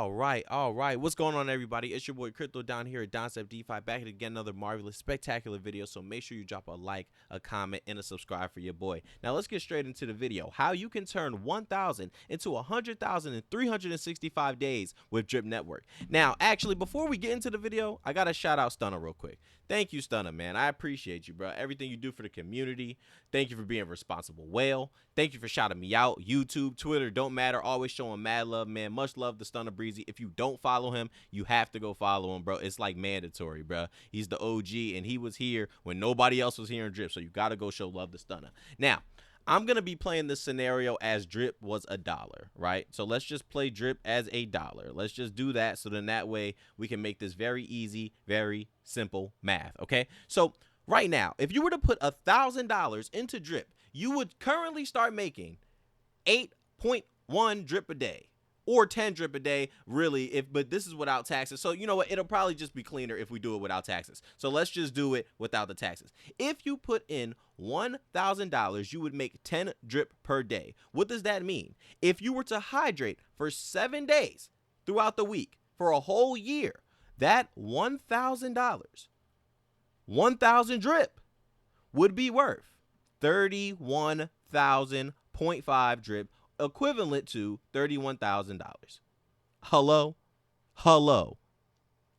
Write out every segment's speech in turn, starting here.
All right. What's going on, everybody? It's your boy Crypto down here at Doncept DeFi, back again, another marvelous, spectacular video. So make sure you drop a like, a comment, and a subscribe for your boy. Now let's get straight into the video. How you can turn 1,000 into 100,000 in 365 days with Drip Network. Now, actually, before we get into the video, I gotta shout out Stunner real quick. Thank you, Stunner, man. I appreciate you, bro. Everything you do for the community. Thank you for being a responsible whale. Thank you for shouting me out. YouTube, Twitter, don't matter. Always showing mad love, man. Much love to Stunner Breezy. If you don't follow him, you have to go follow him, bro. It's like mandatory, bro. He's the OG, and he was here when nobody else was here in Drip, so you got to go show love to Stunner. Now, I'm going to be playing this scenario as Drip was $1, right? So let's just play Drip as $1. Let's just do that, so then that way we can make this very easy, very simple math, okay? So right now, if you were to put $1,000 into Drip, you would currently start making 8.1 Drip a day. Or 10 Drip a day, really, but this is without taxes. So you know what? It'll probably just be cleaner if we do it without taxes. So let's just do it without the taxes. If you put in $1,000, you would make 10 Drip per day. What does that mean? If you were to hydrate for 7 days throughout the week for a whole year, that $1,000, 1,000 Drip would be worth 31,000.5 Drip, equivalent to $31,000. Hello? Hello?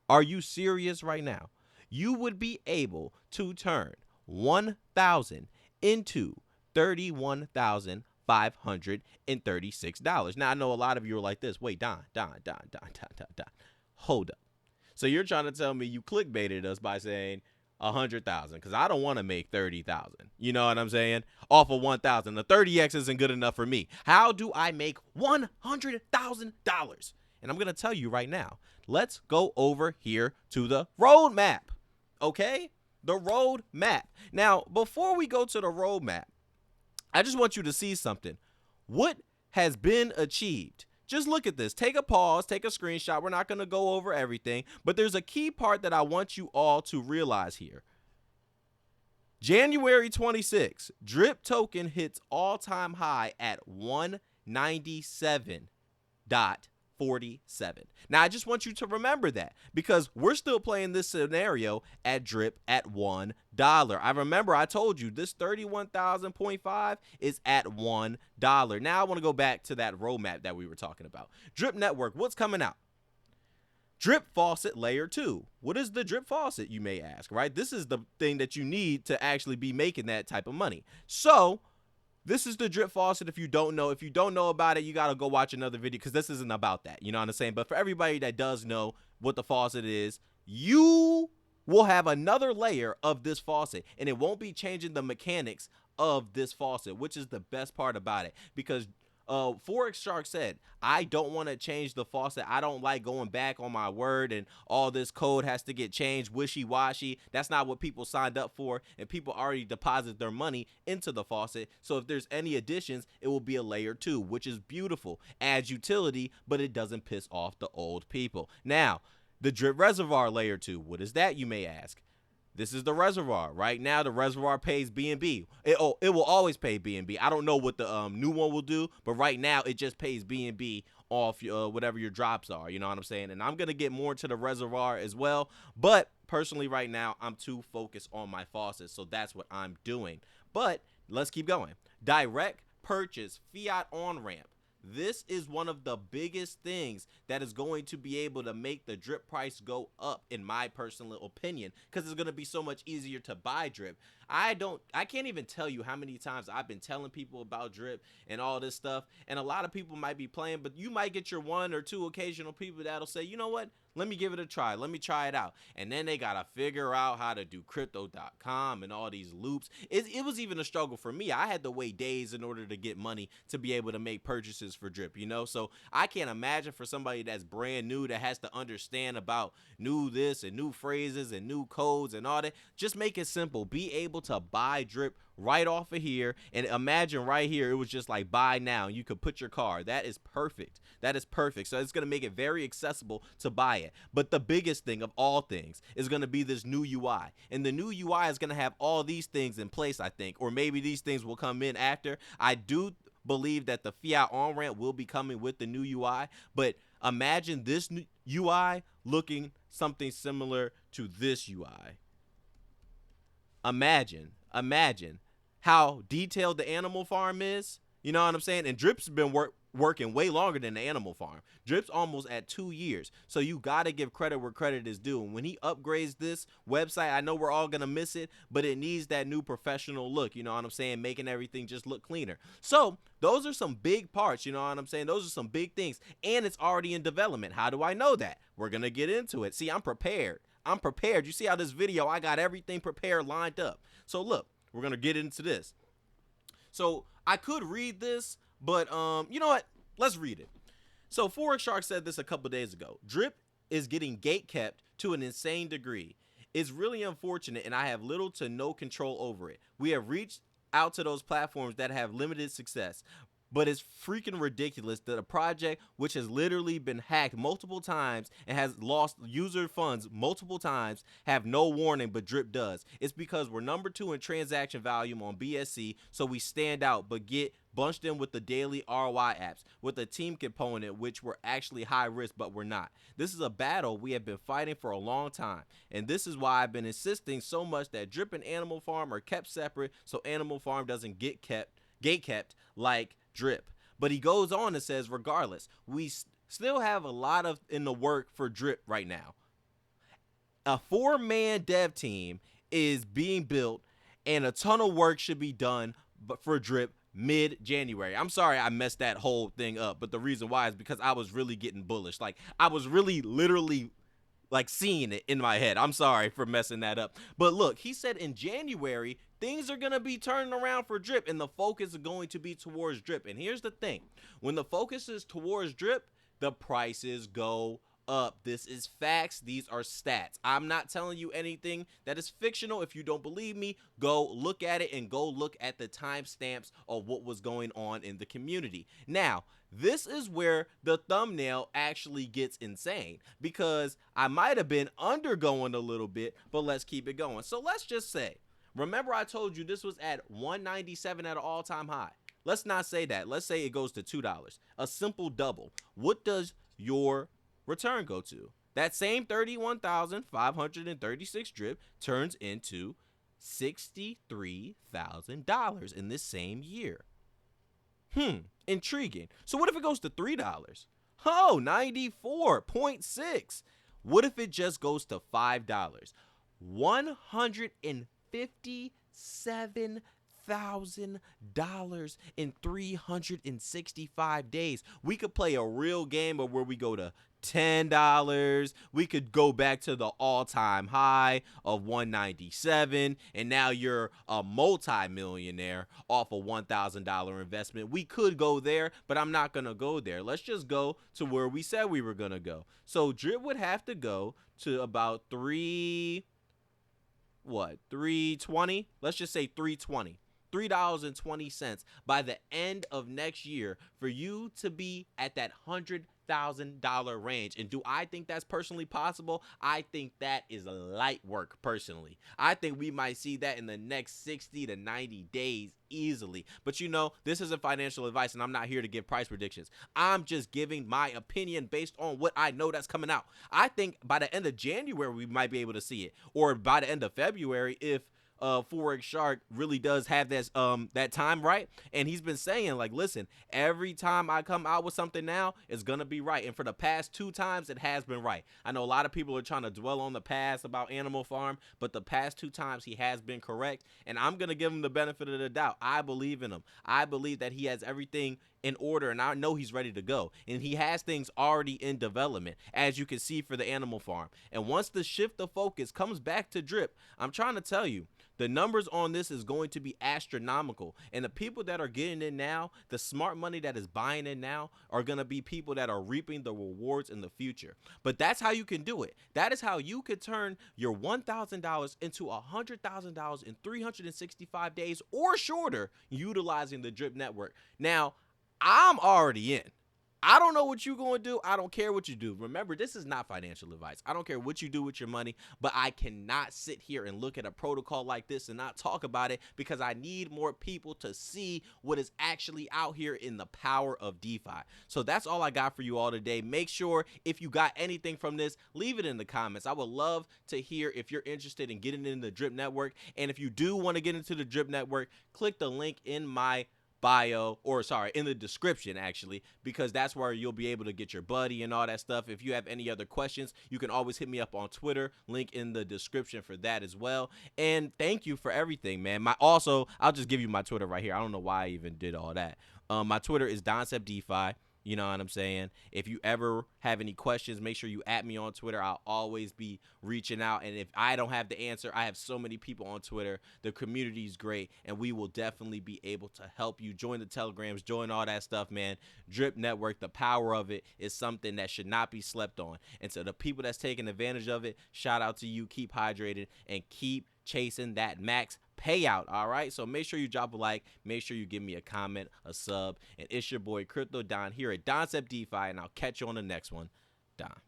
Are you serious right now? You would be able to turn 1,000 into $31,536. Now, I know a lot of you are like this. Wait, Don. Hold up. So you're trying to tell me you clickbaited us by saying 100,000, because I don't want to make 30,000. You know what I'm saying? Off of 1,000. The 30x isn't good enough for me. How do I make $100,000? And I'm going to tell you right now. Let's go over here to the roadmap. Okay? The roadmap. Now, before we go to the roadmap, I just want you to see something. What has been achieved? Just look at this. Take a pause, take a screenshot. We're not going to go over everything, but there's a key part that I want you all to realize here. January 26, Drip token hits all-time high at 197.47. Now, I just want you to remember that, because we're still playing this scenario at Drip at $1. I remember I told you this 31,000.5 is at $1. Now I want to go back to that roadmap that we were talking about. Drip Network, what's coming out? Drip Faucet Layer 2. What is the Drip Faucet, you may ask, right? This is the thing that you need to actually be making that type of money. So this is the Drip Faucet. If you don't know about it, you got to go watch another video, because this isn't about that. You know what I'm saying? But for everybody that does know what the faucet is, you will have another layer of this faucet, and it won't be changing the mechanics of this faucet, which is the best part about it, because Forex Shark said, I don't want to change the faucet. I don't like going back on my word, and all this code has to get changed wishy-washy. That's not what people signed up for, and people already deposit their money into the faucet. So if there's any additions, it will be a layer 2, which is beautiful. Adds utility, but it doesn't piss off the old people. Now, the Drip Reservoir layer 2, what is that, you may ask? This is the reservoir. Right now, the reservoir pays BNB. It will always pay BNB. I don't know what the new one will do, but right now it just pays BNB off whatever your drops are. You know what I'm saying? And I'm going to get more into the reservoir as well. But personally, right now, I'm too focused on my faucets, so that's what I'm doing. But let's keep going. Direct purchase fiat on-ramp. This is one of the biggest things that is going to be able to make the Drip price go up, in my personal opinion, because it's going to be so much easier to buy Drip. I can't even tell you how many times I've been telling people about Drip and all this stuff, and a lot of people might be playing, but you might get your one or two occasional people that'll say, you know what, let me give it a try. Let me try it out. And then they got to figure out how to do crypto.com and all these loops. It was even a struggle for me. I had to wait days in order to get money to be able to make purchases for Drip, you know? So I can't imagine for somebody that's brand new that has to understand about new this and new phrases and new codes and all that. Just make it simple. Be able to buy Drip right off of here, and imagine right here it was just like buy now, and you could put your card. That is perfect. That is perfect. So it's going to make it very accessible to buy it. But the biggest thing of all things is going to be this new UI, and the new UI is going to have all these things in place, I think, or maybe these things will come in after. I do believe that the fiat on-ramp will be coming with the new UI, but Imagine this UI looking something similar to this UI. Imagine how detailed the animal farm is. You know what I'm saying? And Drip's been working way longer than the animal farm. Drip's almost at 2 years. So you got to give credit where credit is due. And when he upgrades this website, I know we're all going to miss it, but it needs that new professional look. You know what I'm saying? Making everything just look cleaner. So those are some big parts. You know what I'm saying? Those are some big things. And it's already in development. How do I know that? We're going to get into it. See, I'm prepared. You see how this video, I got everything prepared, lined up. So look, we're going to get into this. So I could read this, but you know what? Let's read it. So Forex Shark said this a couple days ago. Drip is getting gatekept to an insane degree. It's really unfortunate, and I have little to no control over it. We have reached out to those platforms that have limited success, but it's freaking ridiculous that a project which has literally been hacked multiple times and has lost user funds multiple times have no warning, but Drip does. It's because we're number 2 in transaction volume on BSC, so we stand out, but get bunched in with the daily ROI apps with a team component, which we're actually high risk, but we're not. This is a battle we have been fighting for a long time, and this is why I've been insisting so much that Drip and Animal Farm are kept separate, so Animal Farm doesn't get gatekept like Drip. But he goes on and says, regardless, we still have a lot of in the work for Drip right now. A 4-man dev team is being built, and a ton of work should be done for Drip mid-January. I'm sorry I messed that whole thing up, but the reason why is because I was really getting bullish. Like, I was really literally like seeing it in my head. I'm sorry for messing that up. But look, he said in January, things are going to be turning around for Drip, and the focus is going to be towards Drip. And here's the thing. When the focus is towards Drip, the prices go up. This is facts. These are stats. I'm not telling you anything that is fictional. If you don't believe me, go look at it and go look at the timestamps of what was going on in the community. Now, this is where the thumbnail actually gets insane, because I might have been undergoing a little bit, but let's keep it going. So let's just say, remember I told you this was at $197 at an all-time high. Let's not say that. Let's say it goes to $2. A simple double. What does your return go to? That same 31,536 drip turns into $63,000 in this same year. Intriguing. So what if it goes to $3? Oh, 94.6. What if it just goes to $5? $157,000 in 365 days. We could play a real game of where we go to $10. We could go back to the all-time high of $197, and now you're a multi-millionaire off a $1,000 investment. We could go there, but I'm not gonna go there. Let's just go to where we said we were gonna go. So Drip would have to go to about 320. Let's just say 320. $3.20 by the end of next year for you to be at that $100,000 range. And do I think that's personally possible? I think that is light work personally. I think we might see that in the next 60 to 90 days easily. But you know, this isn't financial advice, and I'm not here to give price predictions. I'm just giving my opinion based on what I know that's coming out. I think by the end of January we might be able to see it, or by the end of February if Forex Shark really does have this that time right. And he's been saying, like, listen, every time I come out with something now, it's gonna be right. And for the past 2 times, it has been right. I know a lot of people are trying to dwell on the past about Animal Farm, but the past 2 times he has been correct, and I'm gonna give him the benefit of the doubt. I believe in him. I believe that he has everything in order, and I know he's ready to go, and he has things already in development, as you can see for the Animal Farm. And once the shift of focus comes back to Drip, I'm trying to tell you, the numbers on this is going to be astronomical, and the people that are getting in now, the smart money that is buying in now, are going to be people that are reaping the rewards in the future. But that's how you can do it. That is how you could turn your $1,000 into $100,000 in 365 days or shorter, utilizing the Drip network. Now, I'm already in. I don't know what you're going to do. I don't care what you do. Remember, this is not financial advice. I don't care what you do with your money, but I cannot sit here and look at a protocol like this and not talk about it because I need more people to see what is actually out here in the power of DeFi. So that's all I got for you all today. Make sure if you got anything from this, leave it in the comments. I would love to hear if you're interested in getting into the Drip Network. And if you do want to get into the Drip Network, click the link in my bio, or sorry, in the description actually, because that's where you'll be able to get your buddy and all that stuff. If you have any other questions, you can always hit me up on Twitter, link in the description for that as well. And thank you for everything, man. I'll just give you my Twitter right here. I don't know why I even did all that. My Twitter is Doncept DeFi. You know what I'm saying? If you ever have any questions, make sure you at me on Twitter. I'll always be reaching out. And if I don't have the answer, I have so many people on Twitter. The community is great, and we will definitely be able to help you. Join the Telegrams, join all that stuff, man. Drip Network, the power of it is something that should not be slept on. And so the people that's taking advantage of it, shout out to you. Keep hydrated and keep chasing that max payout. All right, so make sure you drop a like, make sure you give me a comment, a sub, and it's your boy Crypto Don here at Doncept DeFi, and I'll catch you on the next one. Don.